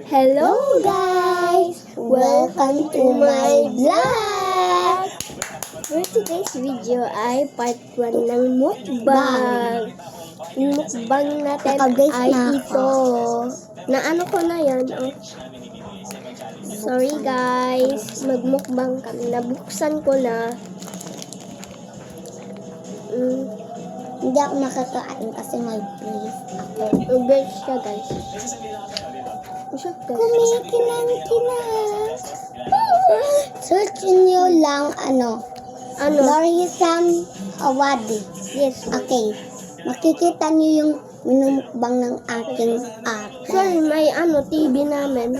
Hello guys! Welcome to my vlog! For today's video ay part 1 ng mukbang. Yung mukbang natin ay ito. Naano ko na yan. Oh. Sorry guys, magmukbang kami. Nabuksan ko na. Hindi ako makakain kasi may place ako. Ubers siya guys. Kumikinang-kinang. Search nyo lang Ano? Lorisam Awadi. Yes. Okay. Makikita nyo yung minumukbang ng aking ate. Sorry, may TV namin.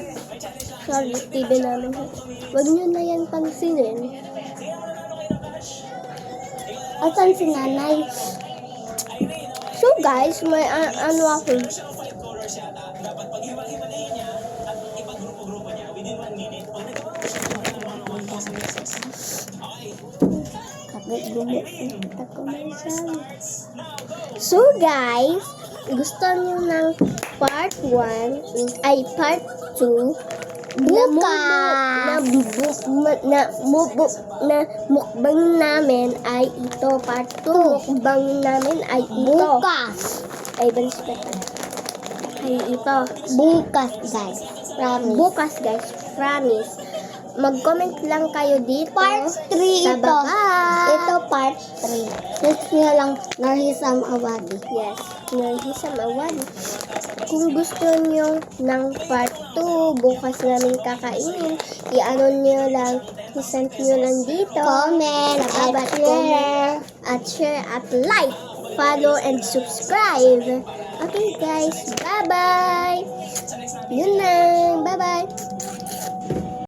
Sorry, TV namin. Huwag nyo na yan pansinin. Asan si nanay? So guys, may ako. So guys, gusto niyo ng part 1 ay part 2 na mukbang namin ay ito. Part 2 mukbang namin ay ito. Bukas. Ay, balis na ito. Ay, ito. Bukas, guys. Promise. Bukas, guys. Promise. Mag-comment lang kayo dito. Part 3 sa ito. baba. Ito part 3. Search nyo lang Lorisam Awadi. Yes. Narhisam Awadi. Kung gusto nyo ng part 2, bukas namin kakainin, i-ano nyo lang, i-send nyo lang dito. Comment at share at like, follow and subscribe. Okay guys, bye-bye! Yun na!